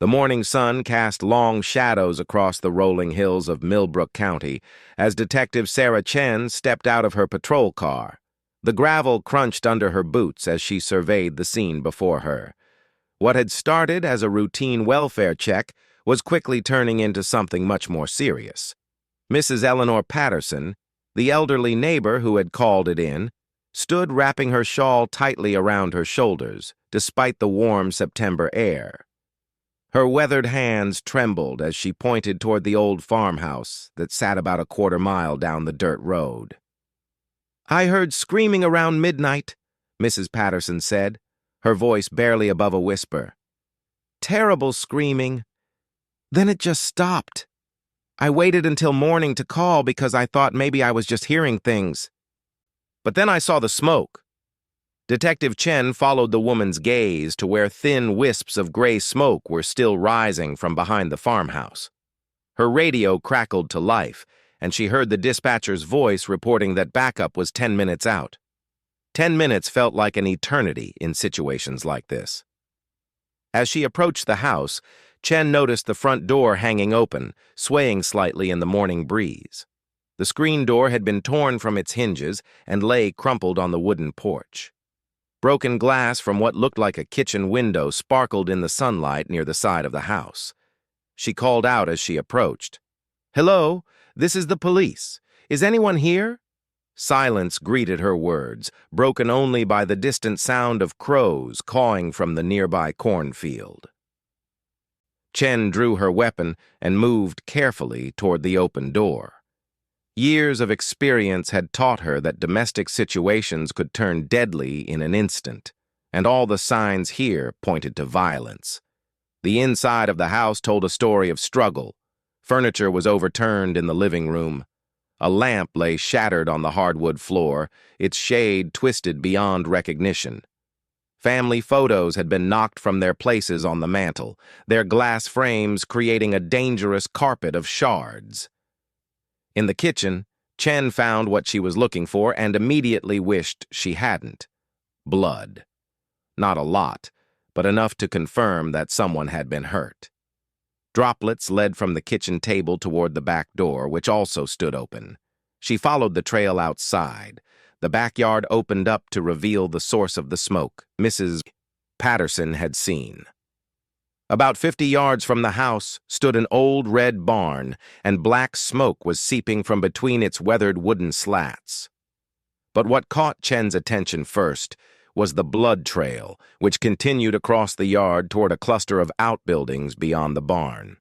The morning sun cast long shadows across the rolling hills of Millbrook County as Detective Sarah Chen stepped out of her patrol car. The gravel crunched under her boots as she surveyed the scene before her. What had started as a routine welfare check was quickly turning into something much more serious. Mrs. Eleanor Patterson, the elderly neighbor who had called it in, stood wrapping her shawl tightly around her shoulders, despite the warm September air. Her weathered hands trembled as she pointed toward the old farmhouse that sat about a quarter-mile down the dirt road. "I heard screaming around midnight," Mrs. Patterson said, her voice barely above a whisper. "Terrible screaming. Then it just stopped. I waited until morning to call because I thought maybe I was just hearing things. But then I saw the smoke." Detective Chen followed the woman's gaze to where thin wisps of gray smoke were still rising from behind the farmhouse. Her radio crackled to life, and she heard the dispatcher's voice reporting that backup was 10 minutes out. 10 minutes felt like an eternity in situations like this. As she approached the house, Chen noticed the front door hanging open, swaying slightly in the morning breeze. The screen door had been torn from its hinges and lay crumpled on the wooden porch. Broken glass from what looked like a kitchen window sparkled in the sunlight near the side of the house. She called out as she approached. "Hello, this is the police. Is anyone here?" Silence greeted her words, broken only by the distant sound of crows cawing from the nearby cornfield. Chen drew her weapon and moved carefully toward the open door. Years of experience had taught her that domestic situations could turn deadly in an instant, and all the signs here pointed to violence. The inside of the house told a story of struggle. Furniture was overturned in the living room. A lamp lay shattered on the hardwood floor, its shade twisted beyond recognition. Family photos had been knocked from their places on the mantel, their glass frames creating a dangerous carpet of shards. In the kitchen, Chen found what she was looking for and immediately wished she hadn't. Blood. Not a lot, but enough to confirm that someone had been hurt. Droplets led from the kitchen table toward the back door, which also stood open. She followed the trail outside. The backyard opened up to reveal the source of the smoke Mrs. Patterson had seen. About 50 yards from the house stood an old red barn, and black smoke was seeping from between its weathered wooden slats. But what caught Chen's attention first was the blood trail, which continued across the yard toward a cluster of outbuildings beyond the barn.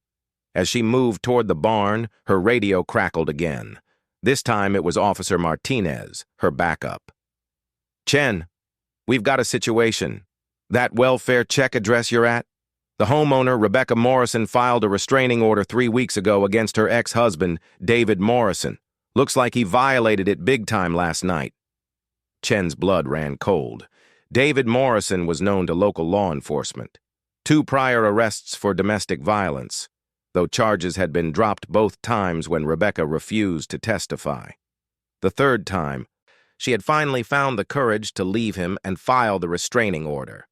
As she moved toward the barn, her radio crackled again. This time it was Officer Martinez, her backup. "Chen, we've got a situation. That welfare check address you're at? The homeowner, Rebecca Morrison, filed a restraining order 3 weeks ago against her ex-husband, David Morrison. Looks like he violated it big time last night." Chen's blood ran cold. David Morrison was known to local law enforcement. 2 prior arrests for domestic violence, though charges had been dropped both times when Rebecca refused to testify. The third time, she had finally found the courage to leave him and file the restraining order.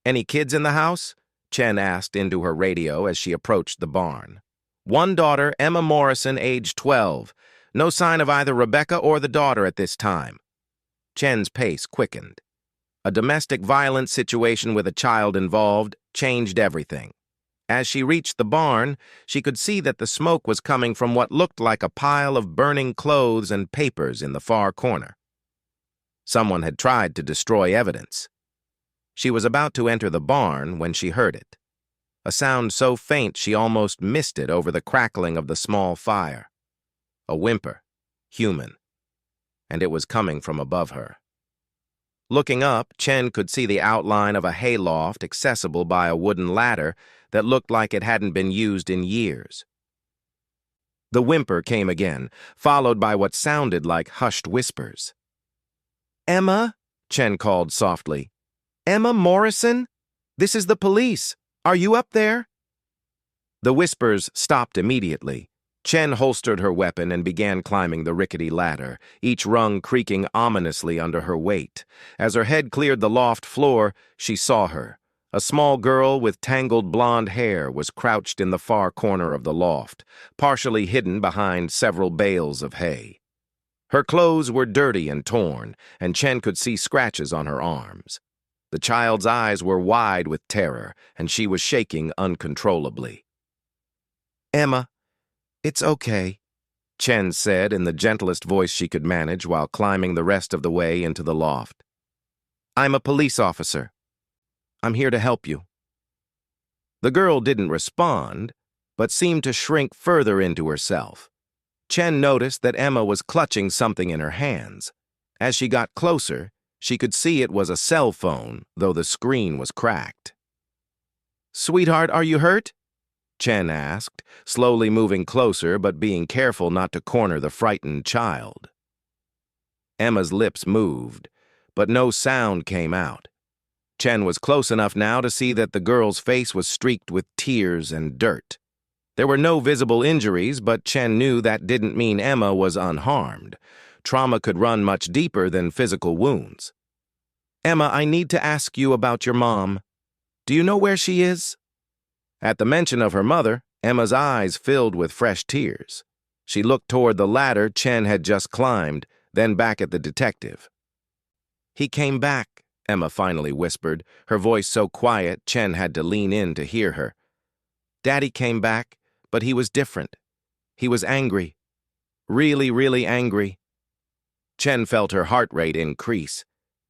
"Any kids in the house?" Chen asked into her radio as she approached the barn. "One daughter, Emma Morrison, age 12. No sign of either Rebecca or the daughter at this time." Chen's pace quickened. A domestic violence situation with a child involved changed everything. As she reached the barn, she could see that the smoke was coming from what looked like a pile of burning clothes and papers in the far corner. Someone had tried to destroy evidence. She was about to enter the barn when she heard it. A sound so faint she almost missed it over the crackling of the small fire. A whimper, human, and it was coming from above her. Looking up, Chen could see the outline of a hayloft accessible by a wooden ladder that looked like it hadn't been used in years. The whimper came again, followed by what sounded like hushed whispers. "Emma?" Chen called softly. "Emma Morrison? This is the police. Are you up there?" The whispers stopped immediately. Chen holstered her weapon and began climbing the rickety ladder, each rung creaking ominously under her weight. As her head cleared the loft floor, she saw her, A small girl with tangled blonde hair was crouched in the far corner of the loft, partially hidden behind several bales of hay. Her clothes were dirty and torn, and Chen could see scratches on her arms. The child's eyes were wide with terror, and she was shaking uncontrollably. "Emma, it's okay," Chen said in the gentlest voice she could manage while climbing the rest of the way into the loft. "I'm a police officer. I'm here to help you." The girl didn't respond, but seemed to shrink further into herself. Chen noticed that Emma was clutching something in her hands. As she got closer, she could see it was a cell phone, though the screen was cracked. "Sweetheart, are you hurt?" Chen asked, slowly moving closer but being careful not to corner the frightened child. Emma's lips moved, but no sound came out. Chen was close enough now to see that the girl's face was streaked with tears and dirt. There were no visible injuries, but Chen knew that didn't mean Emma was unharmed. Trauma could run much deeper than physical wounds. "Emma, I need to ask you about your mom. Do you know where she is?" At the mention of her mother, Emma's eyes filled with fresh tears. She looked toward the ladder Chen had just climbed, then back at the detective. "He came back," Emma finally whispered, her voice so quiet Chen had to lean in to hear her. "Daddy came back, but he was different. He was angry. Really, really angry." Chen felt her heart rate increase.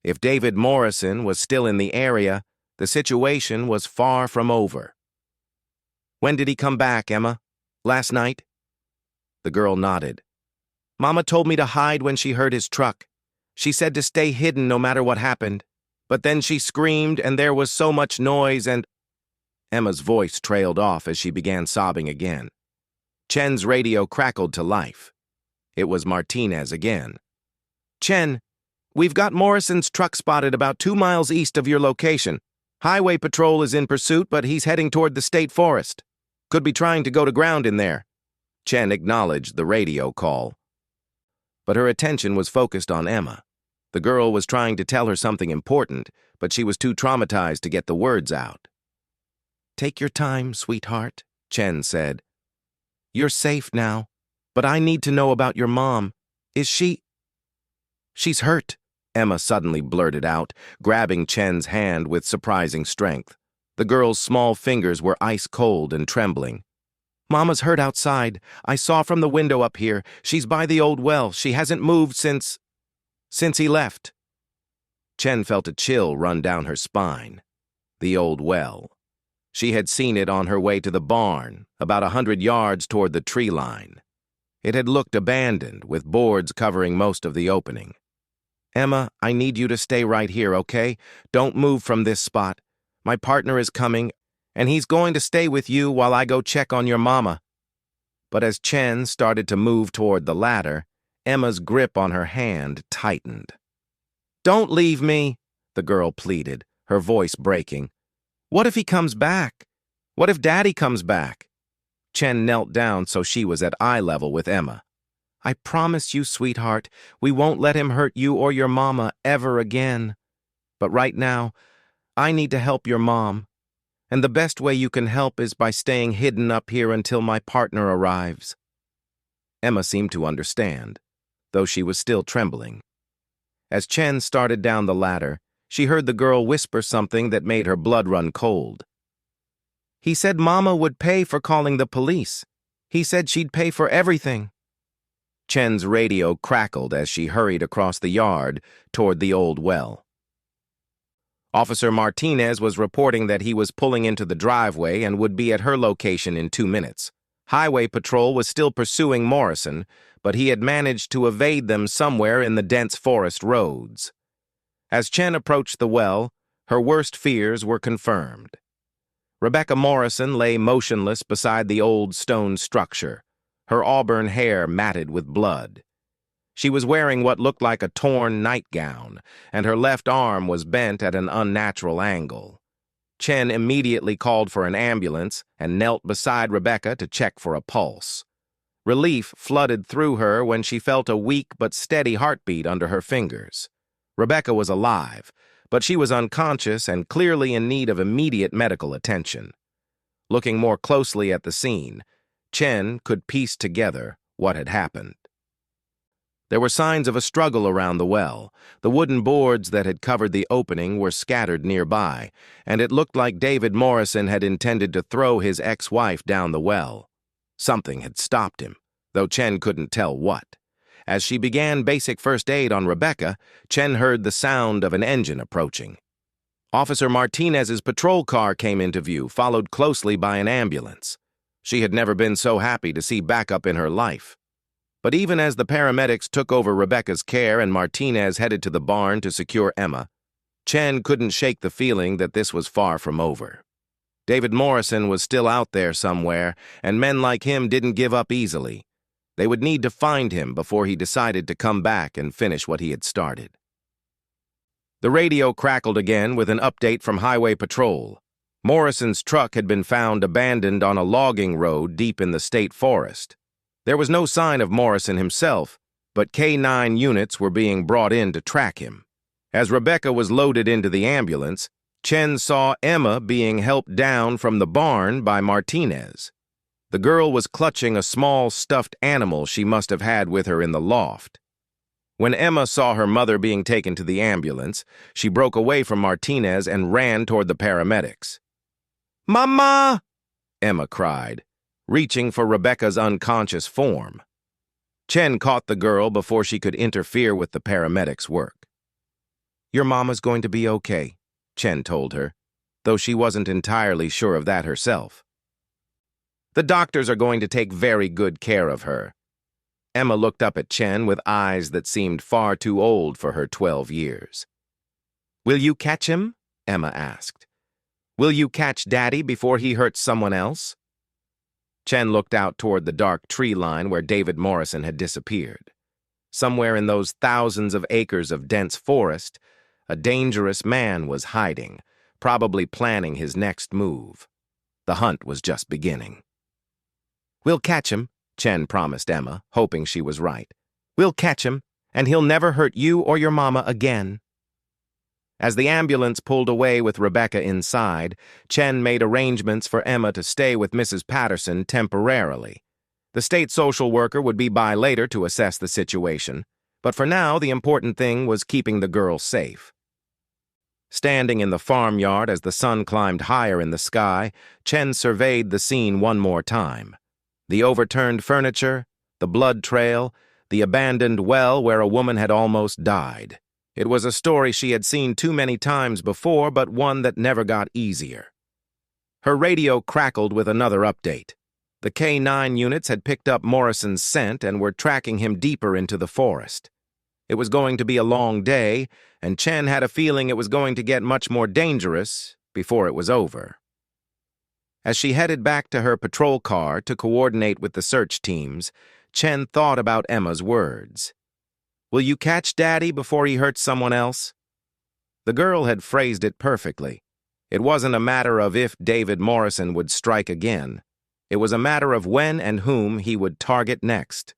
If David Morrison was still in the area, the situation was far from over. "When did he come back, Emma? Last night?" The girl nodded. "Mama told me to hide when she heard his truck. She said to stay hidden no matter what happened. But then she screamed and there was so much noise and—" Emma's voice trailed off as she began sobbing again. Chen's radio crackled to life. It was Martinez again. "Chen, we've got Morrison's truck spotted about 2 miles east of your location. Highway Patrol is in pursuit, but he's heading toward the state forest. Could be trying to go to ground in there." Chen acknowledged the radio call. But her attention was focused on Emma. The girl was trying to tell her something important, but she was too traumatized to get the words out. "Take your time, sweetheart," Chen said. "You're safe now, but I need to know about your mom. Is she—" "She's hurt," Emma suddenly blurted out, grabbing Chen's hand with surprising strength. The girl's small fingers were ice-cold and trembling. "Mama's hurt outside. I saw from the window up here. She's by the old well. She hasn't moved since he left." Chen felt a chill run down her spine. The old well. She had seen it on her way to the barn, about 100 yards toward the tree line. It had looked abandoned, with boards covering most of the opening. "Emma, I need you to stay right here, okay? Don't move from this spot. My partner is coming, and he's going to stay with you while I go check on your mama." But as Chen started to move toward the ladder, Emma's grip on her hand tightened. "Don't leave me," the girl pleaded, her voice breaking. "What if he comes back? What if Daddy comes back?" Chen knelt down so she was at eye level with Emma. "I promise you, sweetheart, we won't let him hurt you or your mama ever again. But right now, I need to help your mom. And the best way you can help is by staying hidden up here until my partner arrives." Emma seemed to understand, though she was still trembling. As Chen started down the ladder, she heard the girl whisper something that made her blood run cold. "He said Mama would pay for calling the police. He said she'd pay for everything." Chen's radio crackled as she hurried across the yard toward the old well. Officer Martinez was reporting that he was pulling into the driveway and would be at her location in 2 minutes. Highway Patrol was still pursuing Morrison, but he had managed to evade them somewhere in the dense forest roads. As Chen approached the well, her worst fears were confirmed. Rebecca Morrison lay motionless beside the old stone structure, her auburn hair matted with blood. She was wearing what looked like a torn nightgown, and her left arm was bent at an unnatural angle. Chen immediately called for an ambulance and knelt beside Rebecca to check for a pulse. Relief flooded through her when she felt a weak but steady heartbeat under her fingers. Rebecca was alive, but she was unconscious and clearly in need of immediate medical attention. Looking more closely at the scene, Chen could piece together what had happened. There were signs of a struggle around the well. The wooden boards that had covered the opening were scattered nearby, and it looked like David Morrison had intended to throw his ex-wife down the well. Something had stopped him, though Chen couldn't tell what. As she began basic first aid on Rebecca, Chen heard the sound of an engine approaching. Officer Martinez's patrol car came into view, followed closely by an ambulance. She had never been so happy to see backup in her life. But even as the paramedics took over Rebecca's care and Martinez headed to the barn to secure Emma, Chen couldn't shake the feeling that this was far from over. David Morrison was still out there somewhere, and men like him didn't give up easily. They would need to find him before he decided to come back and finish what he had started. The radio crackled again with an update from Highway Patrol. Morrison's truck had been found abandoned on a logging road deep in the state forest. There was no sign of Morrison himself, but K9 units were being brought in to track him. As Rebecca was loaded into the ambulance, Chen saw Emma being helped down from the barn by Martinez. The girl was clutching a small stuffed animal she must have had with her in the loft. When Emma saw her mother being taken to the ambulance, she broke away from Martinez and ran toward the paramedics. "Mama!" Emma cried, reaching for Rebecca's unconscious form. Chen caught the girl before she could interfere with the paramedics' work. "Your mama's going to be okay," Chen told her, though she wasn't entirely sure of that herself. "The doctors are going to take very good care of her." Emma looked up at Chen with eyes that seemed far too old for her 12 years. "Will you catch him?" Emma asked. "Will you catch Daddy before he hurts someone else?" Chen looked out toward the dark tree line where David Morrison had disappeared. Somewhere in those thousands of acres of dense forest, a dangerous man was hiding, probably planning his next move. The hunt was just beginning. "We'll catch him," Chen promised Emma, hoping she was right. "We'll catch him, and he'll never hurt you or your mama again." As the ambulance pulled away with Rebecca inside, Chen made arrangements for Emma to stay with Mrs. Patterson temporarily. The state social worker would be by later to assess the situation, but for now the important thing was keeping the girl safe. Standing in the farmyard as the sun climbed higher in the sky, Chen surveyed the scene one more time. The overturned furniture, the blood trail, the abandoned well where a woman had almost died. It was a story she had seen too many times before, but one that never got easier. Her radio crackled with another update. The K9 units had picked up Morrison's scent and were tracking him deeper into the forest. It was going to be a long day, and Chen had a feeling it was going to get much more dangerous before it was over. As she headed back to her patrol car to coordinate with the search teams, Chen thought about Emma's words. "Will you catch Daddy before he hurts someone else?" The girl had phrased it perfectly. It wasn't a matter of if David Morrison would strike again. It was a matter of when and whom he would target next.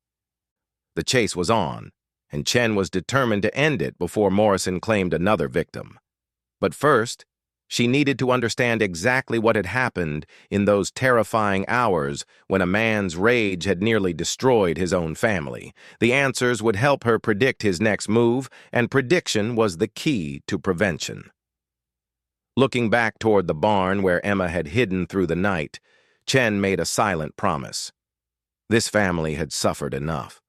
The chase was on, and Chen was determined to end it before Morrison claimed another victim. But first, she needed to understand exactly what had happened in those terrifying hours when a man's rage had nearly destroyed his own family. The answers would help her predict his next move, and prediction was the key to prevention. Looking back toward the barn where Emma had hidden through the night, Chen made a silent promise. This family had suffered enough.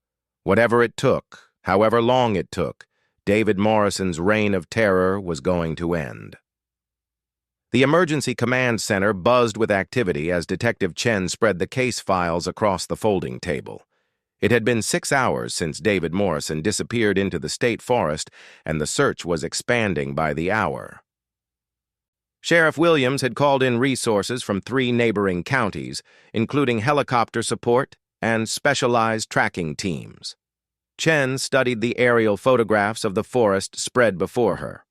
Whatever it took, however long it took, David Morrison's reign of terror was going to end. The emergency command center buzzed with activity as Detective Chen spread the case files across the folding table. It had been 6 hours since David Morrison disappeared into the state forest, and the search was expanding by the hour. Sheriff Williams had called in resources from 3 neighboring counties, including helicopter support and specialized tracking teams. Chen studied the aerial photographs of the forest spread before her.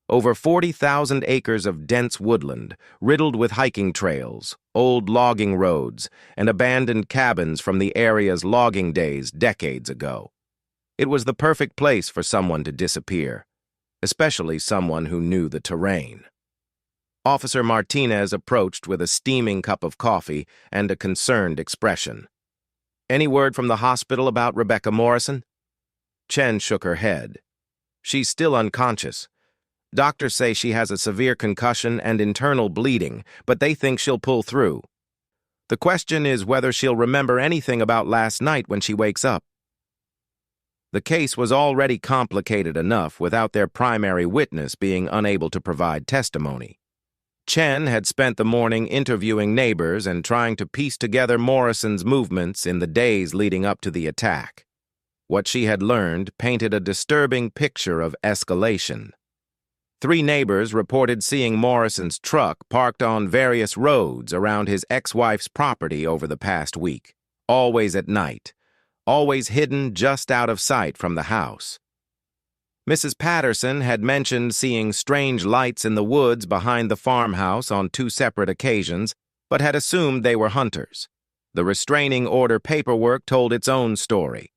Over 40,000 acres of dense woodland, riddled with hiking trails, old logging roads, and abandoned cabins from the area's logging days decades ago. It was the perfect place for someone to disappear. especially someone who knew the terrain. Officer Martinez approached with a steaming cup of coffee and a concerned expression. "Any word from the hospital about Rebecca Morrison?" Chen shook her head. "She's still unconscious. Doctors say she has a severe concussion and internal bleeding, but they think she'll pull through. The question is whether she'll remember anything about last night when she wakes up." The case was already complicated enough without their primary witness being unable to provide testimony. Chen had spent the morning interviewing neighbors and trying to piece together Morrison's movements in the days leading up to the attack. What she had learned painted a disturbing picture of escalation. 3 neighbors reported seeing Morrison's truck parked on various roads around his ex-wife's property over the past week, always at night, always hidden just out of sight from the house. Mrs. Patterson had mentioned seeing strange lights in the woods behind the farmhouse on 2 separate occasions, but had assumed they were hunters. The restraining order paperwork told its own story.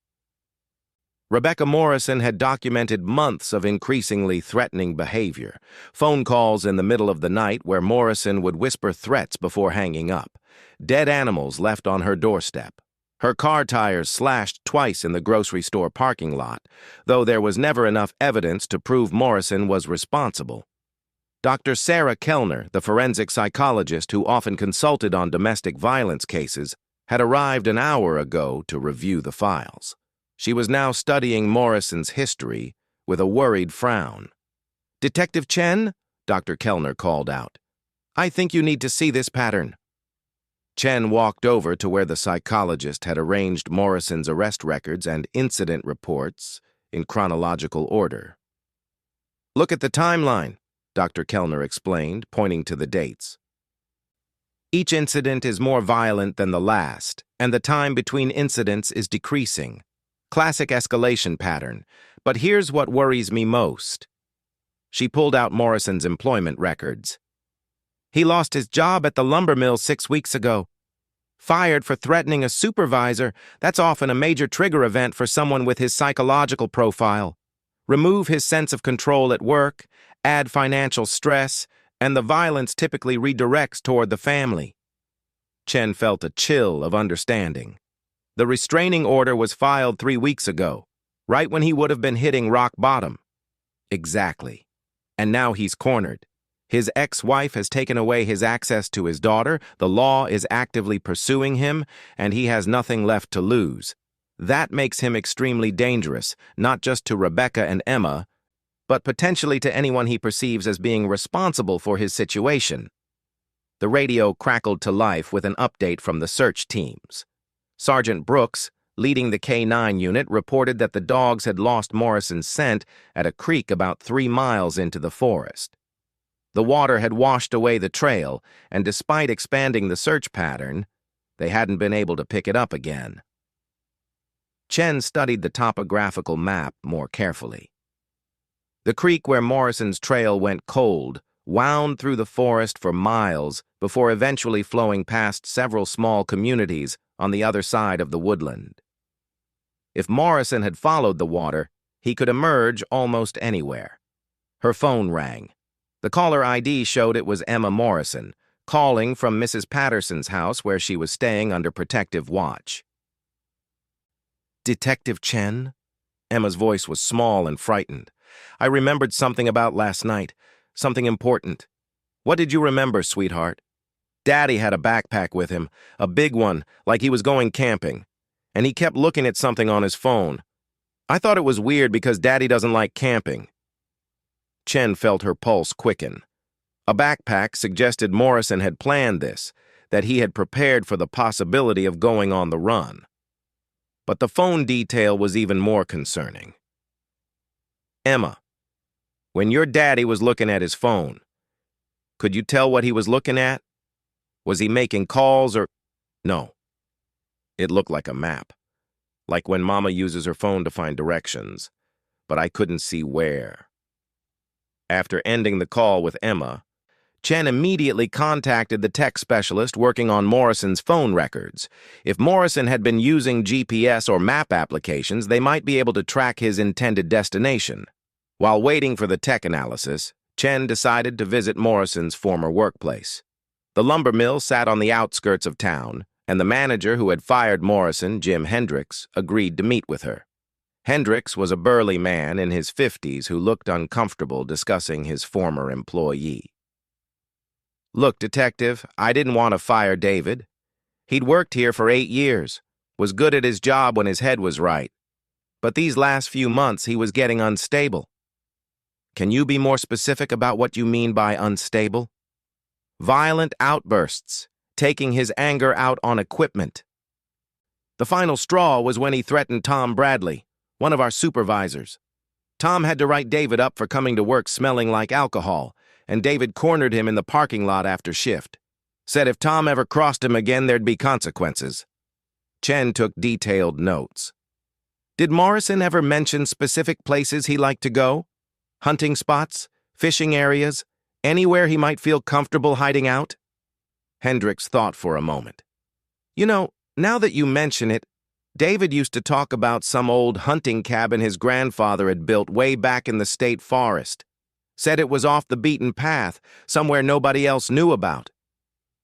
Rebecca Morrison had documented months of increasingly threatening behavior, phone calls in the middle of the night where Morrison would whisper threats before hanging up, dead animals left on her doorstep, her car tires slashed twice in the grocery store parking lot, though there was never enough evidence to prove Morrison was responsible. Dr. Sarah Kellner, the forensic psychologist who often consulted on domestic violence cases, had arrived an hour ago to review the files. She was now studying Morrison's history with a worried frown. "Detective Chen?" Dr. Kellner called out. "I think you need to see this pattern." Chen walked over to where the psychologist had arranged Morrison's arrest records and incident reports in chronological order. "Look at the timeline," Dr. Kellner explained, pointing to the dates. "Each incident is more violent than the last, and the time between incidents is decreasing. Classic escalation pattern, but here's what worries me most." She pulled out Morrison's employment records. "He lost his job at the lumber mill 6 weeks ago. Fired for threatening a supervisor, that's often a major trigger event for someone with his psychological profile. Remove his sense of control at work, add financial stress, and the violence typically redirects toward the family." Chen felt a chill of understanding. The restraining order was filed 3 weeks ago, right when he would have been hitting rock bottom. Exactly. And now he's cornered. His ex-wife has taken away his access to his daughter, the law is actively pursuing him, and he has nothing left to lose. That makes him extremely dangerous, not just to Rebecca and Emma, but potentially to anyone he perceives as being responsible for his situation. The radio crackled to life with an update from the search teams. Sergeant Brooks, leading the K-9 unit, reported that the dogs had lost Morrison's scent at a creek about 3 miles into the forest. The water had washed away the trail, and despite expanding the search pattern, they hadn't been able to pick it up again. Chen studied the topographical map more carefully. The creek where Morrison's trail went cold wound through the forest for miles before eventually flowing past several small communities on the other side of the woodland. If Morrison had followed the water, he could emerge almost anywhere. Her phone rang. The caller ID showed it was Emma Morrison, calling from Mrs. Patterson's house where she was staying under protective watch. "Detective Chen?" Emma's voice was small and frightened. "I remembered something about last night, something important." "What did you remember, sweetheart?" "Daddy had a backpack with him, a big one, like he was going camping, and he kept looking at something on his phone. I thought it was weird because Daddy doesn't like camping." Chen felt her pulse quicken. A backpack suggested Morrison had planned this, that he had prepared for the possibility of going on the run. But the phone detail was even more concerning. "Emma, when your daddy was looking at his phone, could you tell what he was looking at? Was he making calls or—" "No." It looked like a map, like when Mama uses her phone to find directions, but I couldn't see where. After ending the call with Emma, Chen immediately contacted the tech specialist working on Morrison's phone records. If Morrison had been using GPS or map applications, they might be able to track his intended destination. While waiting for the tech analysis, Chen decided to visit Morrison's former workplace. The lumber mill sat on the outskirts of town, and the manager who had fired Morrison, Jim Hendricks, agreed to meet with her. Hendricks was a burly man in his 50s who looked uncomfortable discussing his former employee. "Look, Detective, I didn't want to fire David. He'd worked here for 8 years, was good at his job when his head was right. But these last few months he was getting unstable." "Can you be more specific about what you mean by unstable?" "Violent outbursts, taking his anger out on equipment. The final straw was when he threatened Tom Bradley, one of our supervisors. Tom had to write David up for coming to work smelling like alcohol, and David cornered him in the parking lot after shift. Said if Tom ever crossed him again, there'd be consequences." Chen took detailed notes. "Did Morrison ever mention specific places he liked to go? Hunting spots, fishing areas, anywhere he might feel comfortable hiding out?" Hendricks thought for a moment. "You know, now that you mention it, David used to talk about some old hunting cabin his grandfather had built way back in the state forest. Said it was off the beaten path, somewhere nobody else knew about.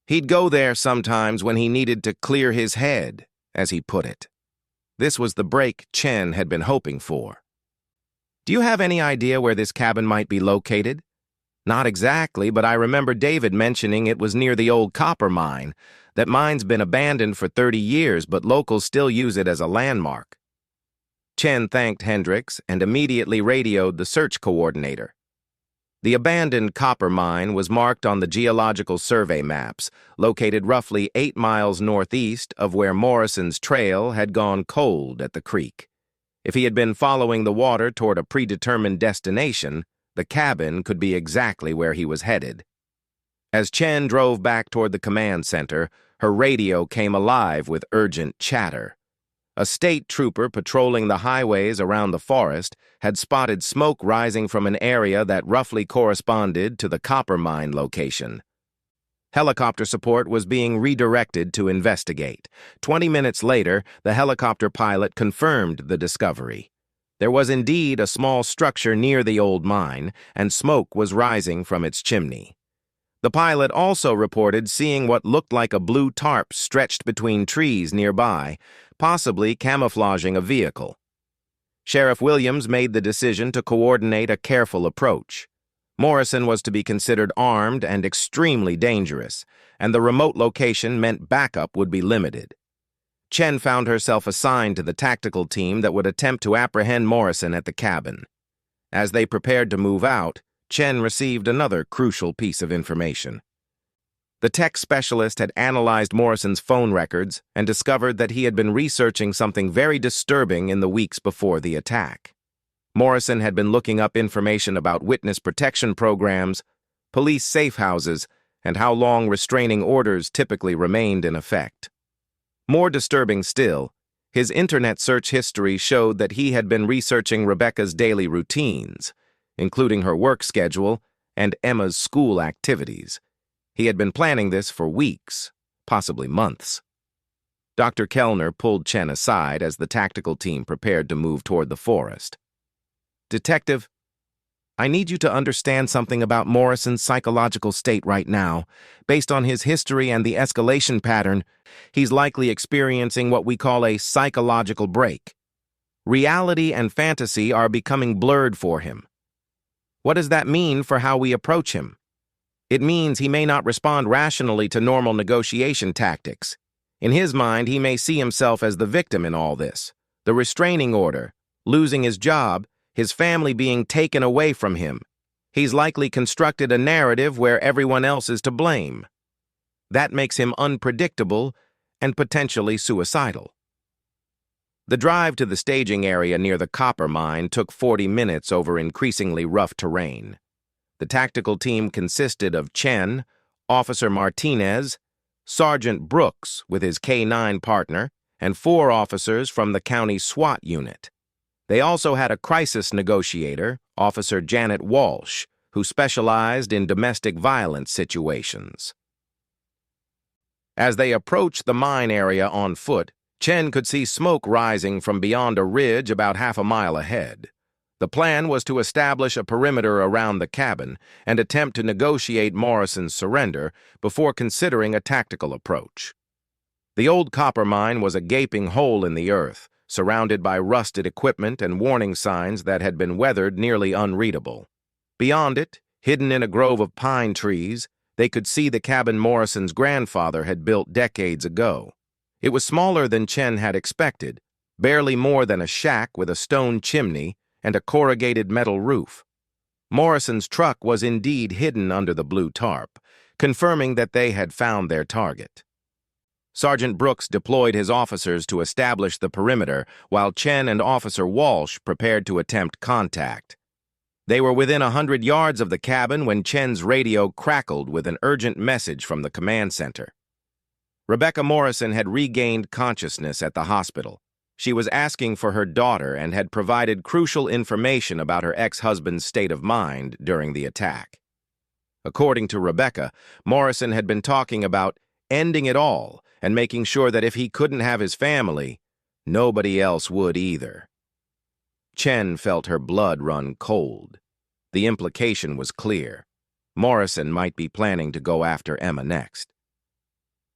He'd go there sometimes when he needed to clear his head, as he put it." This was the break Chen had been hoping for. "Do you have any idea where this cabin might be located?" "Not exactly, but I remember David mentioning it was near the old copper mine. That mine's been abandoned for 30 years, but locals still use it as a landmark." Chen thanked Hendricks and immediately radioed the search coordinator. The abandoned copper mine was marked on the geological survey maps, located roughly 8 miles northeast of where Morrison's trail had gone cold at the creek. If he had been following the water toward a predetermined destination, the cabin could be exactly where he was headed. As Chen drove back toward the command center, her radio came alive with urgent chatter. A state trooper patrolling the highways around the forest had spotted smoke rising from an area that roughly corresponded to the copper mine location. Helicopter support was being redirected to investigate. 20 minutes later, the helicopter pilot confirmed the discovery. There was indeed a small structure near the old mine, and smoke was rising from its chimney. The pilot also reported seeing what looked like a blue tarp stretched between trees nearby, possibly camouflaging a vehicle. Sheriff Williams made the decision to coordinate a careful approach. Morrison was to be considered armed and extremely dangerous, and the remote location meant backup would be limited. Chen found herself assigned to the tactical team that would attempt to apprehend Morrison at the cabin. As they prepared to move out, Chen received another crucial piece of information. The tech specialist had analyzed Morrison's phone records and discovered that he had been researching something very disturbing in the weeks before the attack. Morrison had been looking up information about witness protection programs, police safe houses, and how long restraining orders typically remained in effect. More disturbing still, his internet search history showed that he had been researching Rebecca's daily routines, including her work schedule and Emma's school activities. He had been planning this for weeks, possibly months. Dr. Kellner pulled Chen aside as the tactical team prepared to move toward the forest. "Detective, I need you to understand something about Morrison's psychological state right now. Based on his history and the escalation pattern, he's likely experiencing what we call a psychological break. Reality and fantasy are becoming blurred for him. What does that mean for how we approach him? It means he may not respond rationally to normal negotiation tactics. In his mind, he may see himself as the victim in all this. The restraining order, losing his job, his family being taken away from him. He's likely constructed a narrative where everyone else is to blame. That makes him unpredictable and potentially suicidal." The drive to the staging area near the copper mine took 40 minutes over increasingly rough terrain. The tactical team consisted of Chen, Officer Martinez, Sergeant Brooks with his K-9 partner, and 4 officers from the county SWAT unit. They also had a crisis negotiator, Officer Janet Walsh, who specialized in domestic violence situations. As they approached the mine area on foot, Chen could see smoke rising from beyond a ridge about half a mile ahead. The plan was to establish a perimeter around the cabin and attempt to negotiate Morrison's surrender before considering a tactical approach. The old copper mine was a gaping hole in the earth, surrounded by rusted equipment and warning signs that had been weathered nearly unreadable. Beyond it, hidden in a grove of pine trees, they could see the cabin Morrison's grandfather had built decades ago. It was smaller than Chen had expected, barely more than a shack with a stone chimney and a corrugated metal roof. Morrison's truck was indeed hidden under the blue tarp, confirming that they had found their target. Sergeant Brooks deployed his officers to establish the perimeter, while Chen and Officer Walsh prepared to attempt contact. They were within 100 yards of the cabin when Chen's radio crackled with an urgent message from the command center. Rebecca Morrison had regained consciousness at the hospital. She was asking for her daughter and had provided crucial information about her ex-husband's state of mind during the attack. According to Rebecca, Morrison had been talking about ending it all and making sure that if he couldn't have his family, nobody else would either. Chen felt her blood run cold. The implication was clear. Morrison might be planning to go after Emma next.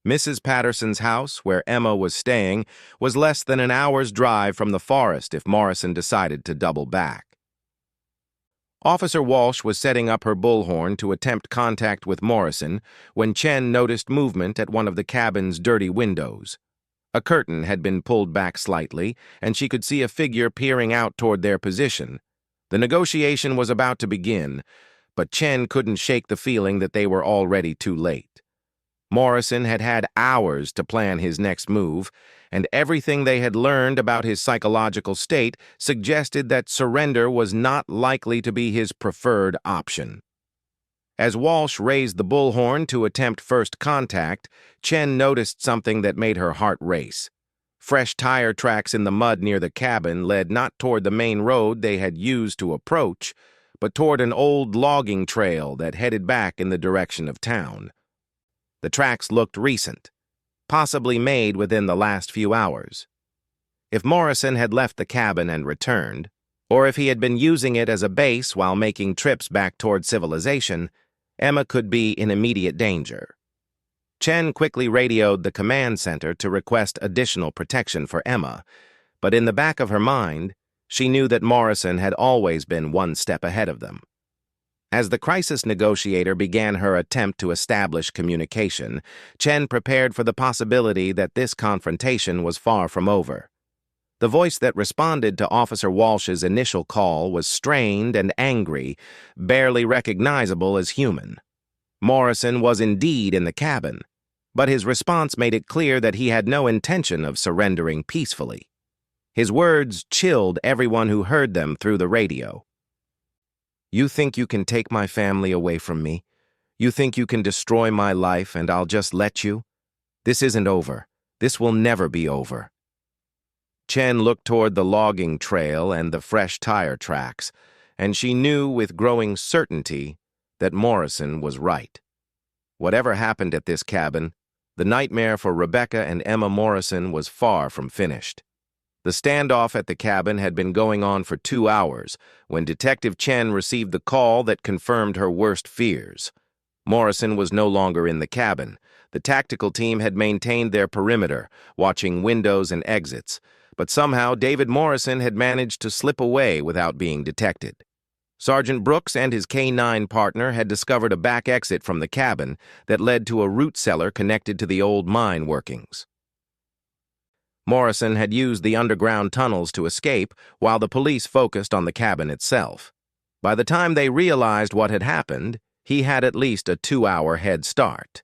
Mrs. Patterson's house, where Emma was staying, was less than an hour's drive from the forest if Morrison decided to double back. Officer Walsh was setting up her bullhorn to attempt contact with Morrison when Chen noticed movement at one of the cabin's dirty windows. A curtain had been pulled back slightly, and she could see a figure peering out toward their position. The negotiation was about to begin, but Chen couldn't shake the feeling that they were already too late. Morrison had had hours to plan his next move, and everything they had learned about his psychological state suggested that surrender was not likely to be his preferred option. As Walsh raised the bullhorn to attempt first contact, Chen noticed something that made her heart race. Fresh tire tracks in the mud near the cabin led not toward the main road they had used to approach, but toward an old logging trail that headed back in the direction of town. The tracks looked recent, possibly made within the last few hours. If Morrison had left the cabin and returned, or if he had been using it as a base while making trips back toward civilization, Emma could be in immediate danger. Chen quickly radioed the command center to request additional protection for Emma, but in the back of her mind, she knew that Morrison had always been one step ahead of them. As the crisis negotiator began her attempt to establish communication, Chen prepared for the possibility that this confrontation was far from over. The voice that responded to Officer Walsh's initial call was strained and angry, barely recognizable as human. Morrison was indeed in the cabin, but his response made it clear that he had no intention of surrendering peacefully. His words chilled everyone who heard them through the radio. "You think you can take my family away from me? You think you can destroy my life and I'll just let you? This isn't over. This will never be over." Chen looked toward the logging trail and the fresh tire tracks, and she knew with growing certainty that Morrison was right. Whatever happened at this cabin, the nightmare for Rebecca and Emma Morrison was far from finished. The standoff at the cabin had been going on for 2 hours when Detective Chen received the call that confirmed her worst fears. Morrison was no longer in the cabin. The tactical team had maintained their perimeter, watching windows and exits, but somehow David Morrison had managed to slip away without being detected. Sergeant Brooks and his K-9 partner had discovered a back exit from the cabin that led to a root cellar connected to the old mine workings. Morrison had used the underground tunnels to escape while the police focused on the cabin itself. By the time they realized what had happened, he had at least a 2-hour head start.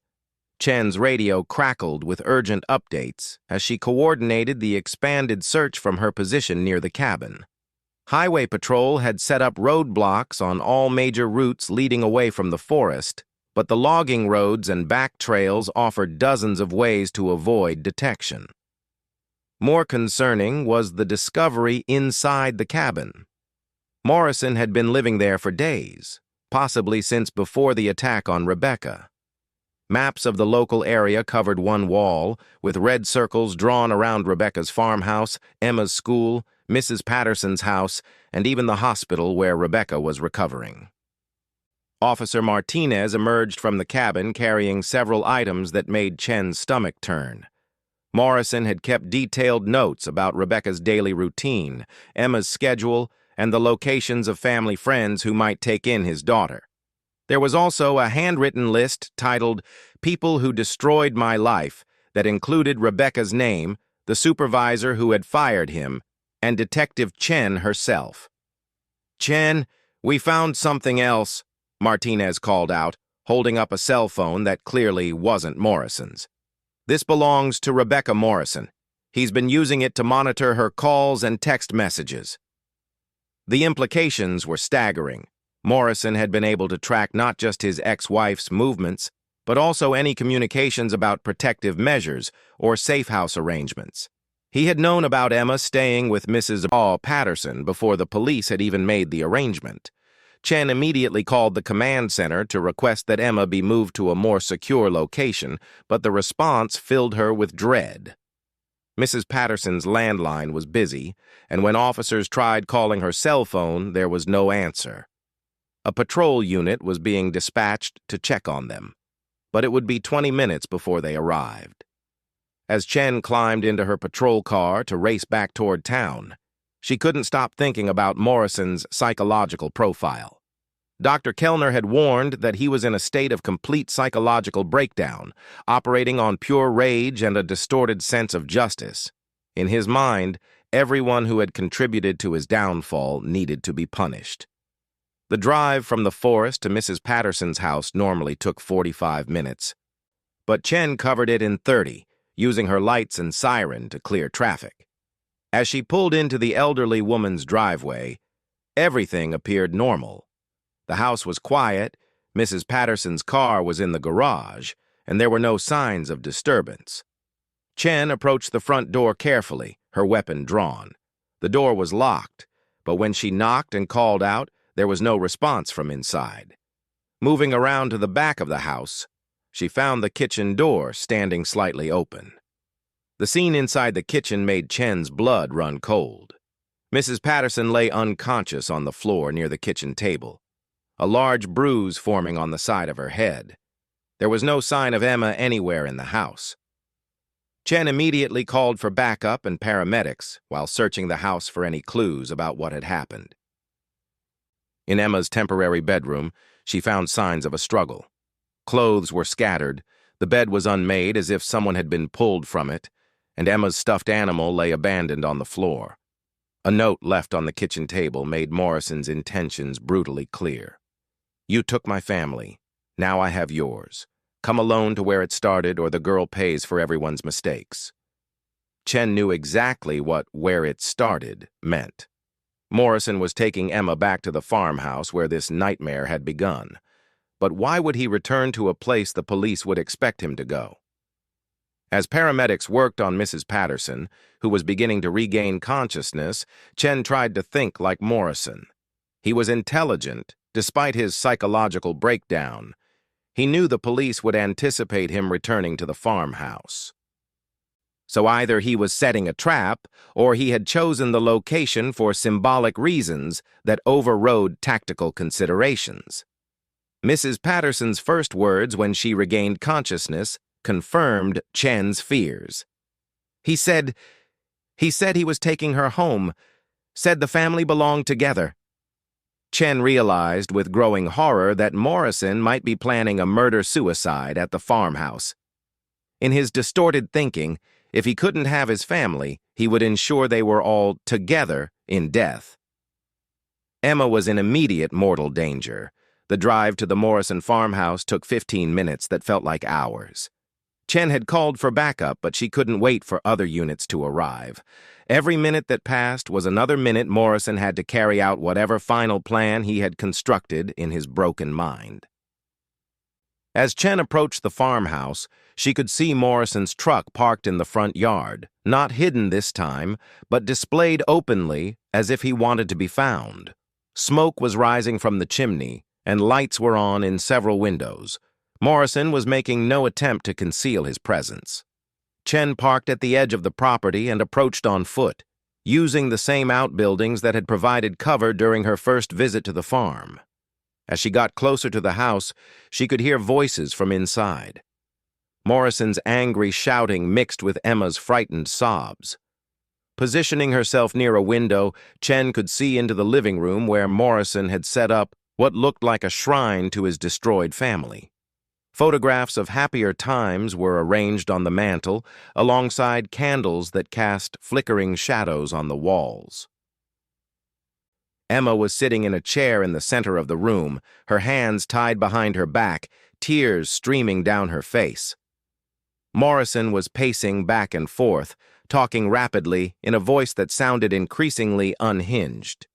Chen's radio crackled with urgent updates as she coordinated the expanded search from her position near the cabin. Highway Patrol had set up roadblocks on all major routes leading away from the forest, but the logging roads and back trails offered dozens of ways to avoid detection. More concerning was the discovery inside the cabin. Morrison had been living there for days, possibly since before the attack on Rebecca. Maps of the local area covered one wall, with red circles drawn around Rebecca's farmhouse, Emma's school, Mrs. Patterson's house, and even the hospital where Rebecca was recovering. Officer Martinez emerged from the cabin carrying several items that made Chen's stomach turn. Morrison had kept detailed notes about Rebecca's daily routine, Emma's schedule, and the locations of family friends who might take in his daughter. There was also a handwritten list titled People Who Destroyed My Life that included Rebecca's name, the supervisor who had fired him, and Detective Chen herself. "Chen, we found something else," Martinez called out, holding up a cell phone that clearly wasn't Morrison's. "This belongs to Rebecca Morrison. He's been using it to monitor her calls and text messages." The implications were staggering. Morrison had been able to track not just his ex-wife's movements, but also any communications about protective measures or safe house arrangements. He had known about Emma staying with Mrs. Patterson before the police had even made the arrangement. Chen immediately called the command center to request that Emma be moved to a more secure location, but the response filled her with dread. Mrs. Patterson's landline was busy, and when officers tried calling her cell phone, there was no answer. A patrol unit was being dispatched to check on them, but it would be 20 minutes before they arrived. As Chen climbed into her patrol car to race back toward town, she couldn't stop thinking about Morrison's psychological profile. Dr. Kellner had warned that he was in a state of complete psychological breakdown, operating on pure rage and a distorted sense of justice. In his mind, everyone who had contributed to his downfall needed to be punished. The drive from the forest to Mrs. Patterson's house normally took 45 minutes, but Chen covered it in 30, using her lights and siren to clear traffic. As she pulled into the elderly woman's driveway, everything appeared normal. The house was quiet, Mrs. Patterson's car was in the garage, and there were no signs of disturbance. Chen approached the front door carefully, her weapon drawn. The door was locked, but when she knocked and called out, there was no response from inside. Moving around to the back of the house, she found the kitchen door standing slightly open. The scene inside the kitchen made Chen's blood run cold. Mrs. Patterson lay unconscious on the floor near the kitchen table, a large bruise forming on the side of her head. There was no sign of Emma anywhere in the house. Chen immediately called for backup and paramedics while searching the house for any clues about what had happened. In Emma's temporary bedroom, she found signs of a struggle. Clothes were scattered, the bed was unmade as if someone had been pulled from it, and Emma's stuffed animal lay abandoned on the floor. A note left on the kitchen table made Morrison's intentions brutally clear. "You took my family. Now I have yours. Come alone to where it started or the girl pays for everyone's mistakes." Chen knew exactly what "where it started" meant. Morrison was taking Emma back to the farmhouse where this nightmare had begun. But why would he return to a place the police would expect him to go? As paramedics worked on Mrs. Patterson, who was beginning to regain consciousness, Chen tried to think like Morrison. He was intelligent, despite his psychological breakdown. He knew the police would anticipate him returning to the farmhouse. So either he was setting a trap, or he had chosen the location for symbolic reasons that overrode tactical considerations. Mrs. Patterson's first words when she regained consciousness confirmed Chen's fears. He said he was taking her home, said the family belonged together. Chen realized with growing horror that Morrison might be planning a murder-suicide at the farmhouse. In his distorted thinking, if he couldn't have his family, he would ensure they were all together in death. Emma was in immediate mortal danger. The drive to the Morrison farmhouse took 15 minutes that felt like hours. Chen had called for backup, but she couldn't wait for other units to arrive. Every minute that passed was another minute Morrison had to carry out whatever final plan he had constructed in his broken mind. As Chen approached the farmhouse, she could see Morrison's truck parked in the front yard, not hidden this time, but displayed openly as if he wanted to be found. Smoke was rising from the chimney, and lights were on in several windows. Morrison was making no attempt to conceal his presence. Chen parked at the edge of the property and approached on foot. using the same outbuildings that had provided cover during her first visit to the farm. As she got closer to the house, she could hear voices from inside. Morrison's angry shouting mixed with Emma's frightened sobs. Positioning herself near a window, Chen could see into the living room where Morrison had set up what looked like a shrine to his destroyed family. Photographs of happier times were arranged on the mantel, alongside candles that cast flickering shadows on the walls. Emma was sitting in a chair in the center of the room, her hands tied behind her back, tears streaming down her face. Morrison was pacing back and forth, talking rapidly in a voice that sounded increasingly unhinged.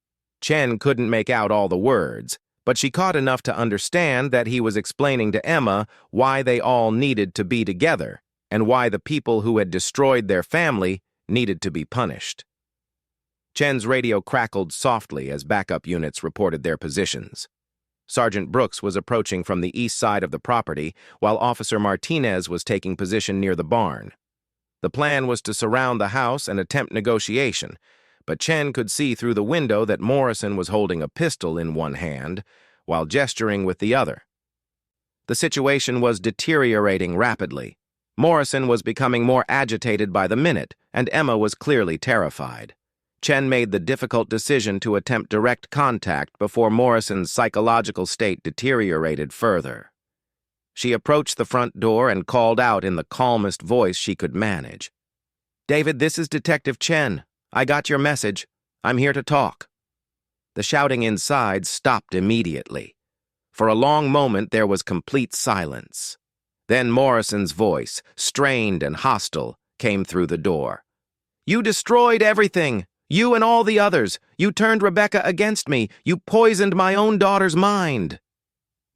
Chen couldn't make out all the words, but she caught enough to understand that he was explaining to Emma why they all needed to be together and why the people who had destroyed their family needed to be punished. Chen's radio crackled softly as backup units reported their positions. Sergeant Brooks was approaching from the east side of the property, while Officer Martinez was taking position near the barn. The plan was to surround the house and attempt negotiation, but Chen could see through the window that Morrison was holding a pistol in one hand while gesturing with the other. The situation was deteriorating rapidly. Morrison was becoming more agitated by the minute, and Emma was clearly terrified. Chen made the difficult decision to attempt direct contact before Morrison's psychological state deteriorated further. She approached the front door and called out in the calmest voice she could manage. "David, this is Detective Chen. I got your message. I'm here to talk." The shouting inside stopped immediately. For a long moment there was complete silence. Then Morrison's voice, strained and hostile, came through the door. "You destroyed everything! You and all the others! You turned Rebecca against me! You poisoned my own daughter's mind!"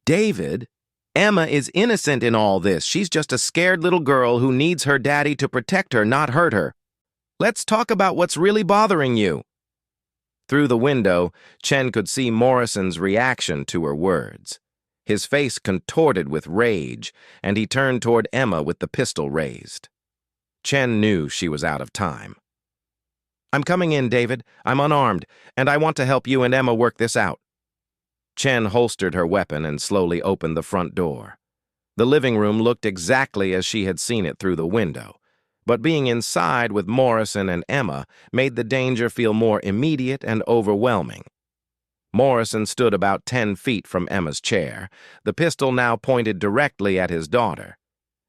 "David, Emma is innocent in all this. She's just a scared little girl who needs her daddy to protect her, not hurt her. Let's talk about what's really bothering you." Through the window, Chen could see Morrison's reaction to her words. His face contorted with rage, and he turned toward Emma with the pistol raised. Chen knew she was out of time. "I'm coming in, David. I'm unarmed, and I want to help you and Emma work this out." Chen holstered her weapon and slowly opened the front door. The living room looked exactly as she had seen it through the window, but being inside with Morrison and Emma made the danger feel more immediate and overwhelming. Morrison stood about 10 feet from Emma's chair, the pistol now pointed directly at his daughter.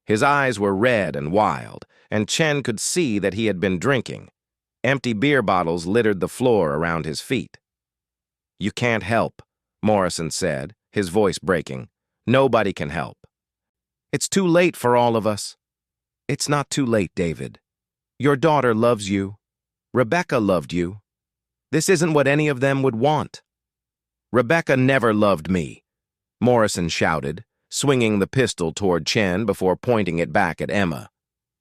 His eyes were red and wild, and Chen could see that he had been drinking. Empty beer bottles littered the floor around his feet. "You can't help," Morrison said, his voice breaking. "Nobody can help. It's too late for all of us." "It's not too late, David. Your daughter loves you. Rebecca loved you. This isn't what any of them would want." "Rebecca never loved me," Morrison shouted, swinging the pistol toward Chen before pointing it back at Emma.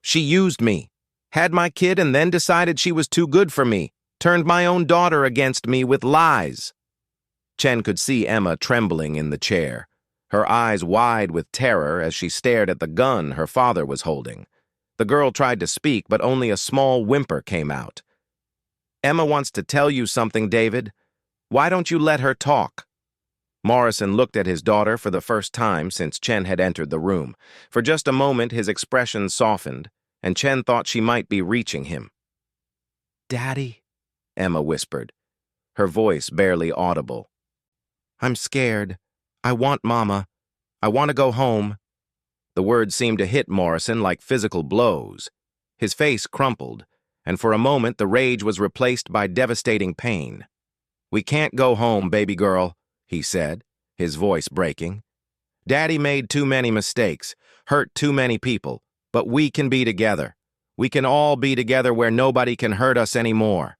"She used me, had my kid, and then decided she was too good for me, turned my own daughter against me with lies." Chen could see Emma trembling in the chair, her eyes wide with terror as she stared at the gun her father was holding. The girl tried to speak, but only a small whimper came out. "Emma wants to tell you something, David. Why don't you let her talk?" Morrison looked at his daughter for the first time since Chen had entered the room. For just a moment his expression softened, and Chen thought she might be reaching him. "Daddy," Emma whispered, her voice barely audible. "I'm scared. I want Mama. I want to go home." The words seemed to hit Morrison like physical blows. His face crumpled, and for a moment the rage was replaced by devastating pain. "We can't go home, baby girl," he said, his voice breaking. "Daddy made too many mistakes, hurt too many people, but we can be together. We can all be together where nobody can hurt us anymore."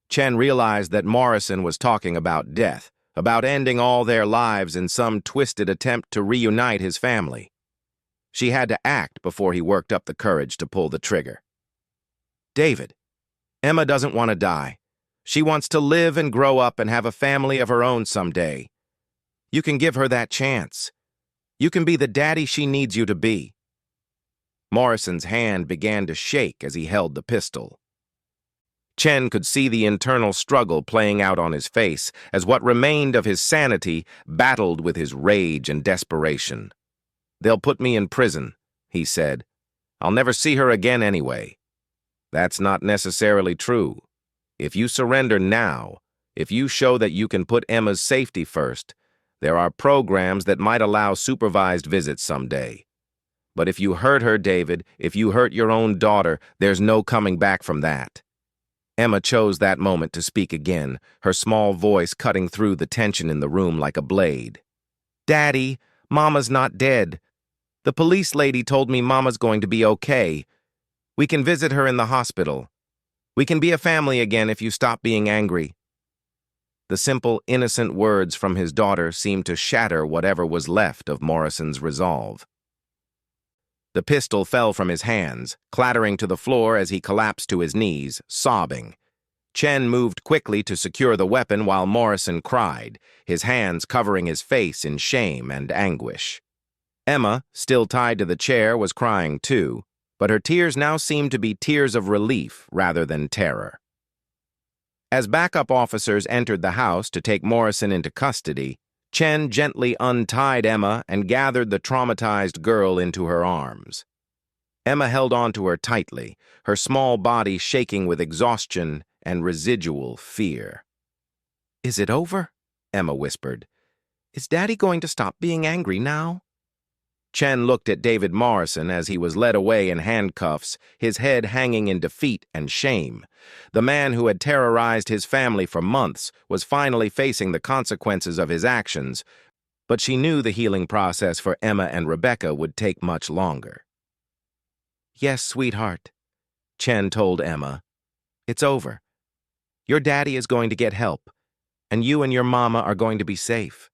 Chen realized that Morrison was talking about death, about ending all their lives in some twisted attempt to reunite his family. She had to act before he worked up the courage to pull the trigger. "David, Emma doesn't want to die. She wants to live and grow up and have a family of her own someday. You can give her that chance. You can be the daddy she needs you to be." Morrison's hand began to shake as he held the pistol. Chen could see the internal struggle playing out on his face as what remained of his sanity battled with his rage and desperation. "They'll put me in prison," he said. "I'll never see her again anyway." That's not necessarily true. If you surrender now, if you show that you can put Emma's safety first, there are programs that might allow supervised visits someday. But if you hurt her, David, if you hurt your own daughter, there's no coming back from that. Emma chose that moment to speak again, her small voice cutting through the tension in the room like a blade. "Daddy, Mama's not dead. The police lady told me Mama's going to be okay. We can visit her in the hospital. We can be a family again if you stop being angry." The simple, innocent words from his daughter seemed to shatter whatever was left of Morrison's resolve. The pistol fell from his hands, clattering to the floor as he collapsed to his knees, sobbing. Chen moved quickly to secure the weapon while Morrison cried, his hands covering his face in shame and anguish. Emma, still tied to the chair, was crying too, but her tears now seemed to be tears of relief rather than terror. As backup officers entered the house to take Morrison into custody, Chen gently untied Emma and gathered the traumatized girl into her arms. Emma held onto her tightly, her small body shaking with exhaustion and residual fear. "Is it over?" Emma whispered. "Is Daddy going to stop being angry now?" Chen looked at David Morrison as he was led away in handcuffs, his head hanging in defeat and shame. The man who had terrorized his family for months was finally facing the consequences of his actions, but she knew the healing process for Emma and Rebecca would take much longer. "Yes, sweetheart," Chen told Emma. "It's over. Your daddy is going to get help, and you and your mama are going to be safe."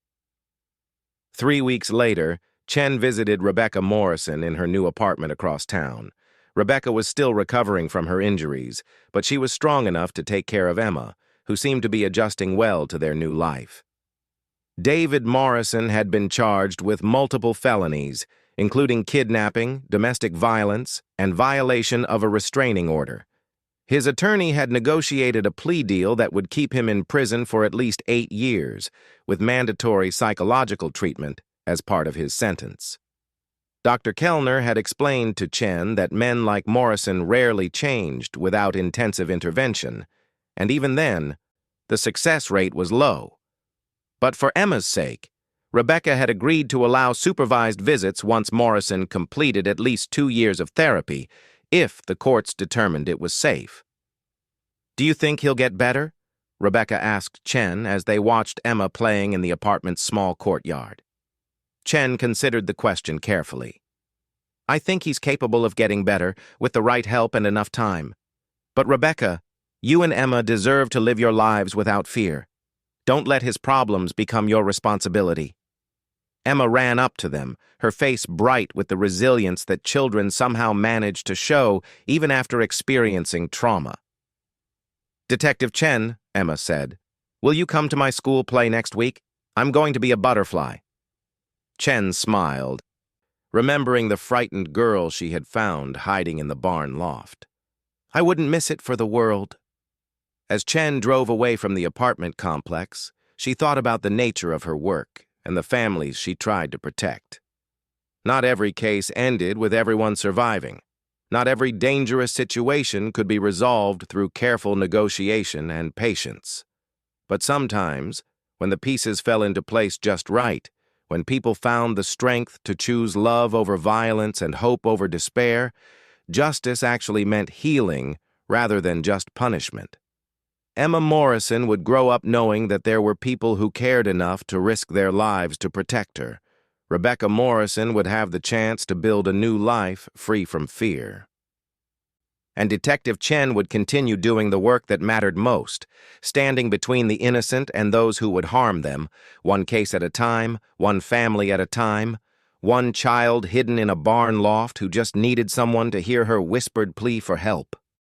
3 weeks later, Chen visited Rebecca Morrison in her new apartment across town. Rebecca was still recovering from her injuries, but she was strong enough to take care of Emma, who seemed to be adjusting well to their new life. David Morrison had been charged with multiple felonies, including kidnapping, domestic violence, and violation of a restraining order. His attorney had negotiated a plea deal that would keep him in prison for at least 8 years, with mandatory psychological treatment as part of his sentence. Dr. Kellner had explained to Chen that men like Morrison rarely changed without intensive intervention, and even then, the success rate was low. But for Emma's sake, Rebecca had agreed to allow supervised visits once Morrison completed at least 2 years of therapy, if the courts determined it was safe. "Do you think he'll get better?" Rebecca asked Chen as they watched Emma playing in the apartment's small courtyard. Chen considered the question carefully. "I think he's capable of getting better, with the right help and enough time. But Rebecca, you and Emma deserve to live your lives without fear. Don't let his problems become your responsibility." Emma ran up to them, her face bright with the resilience that children somehow manage to show even after experiencing trauma. "Detective Chen," Emma said, "will you come to my school play next week? I'm going to be a butterfly." Chen smiled, remembering the frightened girl she had found hiding in the barn loft. "I wouldn't miss it for the world." As Chen drove away from the apartment complex, she thought about the nature of her work and the families she tried to protect. Not every case ended with everyone surviving. Not every dangerous situation could be resolved through careful negotiation and patience. But sometimes, when the pieces fell into place just right, when people found the strength to choose love over violence and hope over despair, justice actually meant healing rather than just punishment. Emma Morrison would grow up knowing that there were people who cared enough to risk their lives to protect her. Rebecca Morrison would have the chance to build a new life free from fear. And Detective Chen would continue doing the work that mattered most, standing between the innocent and those who would harm them, one case at a time, one family at a time, one child hidden in a barn loft who just needed someone to hear her whispered plea for help.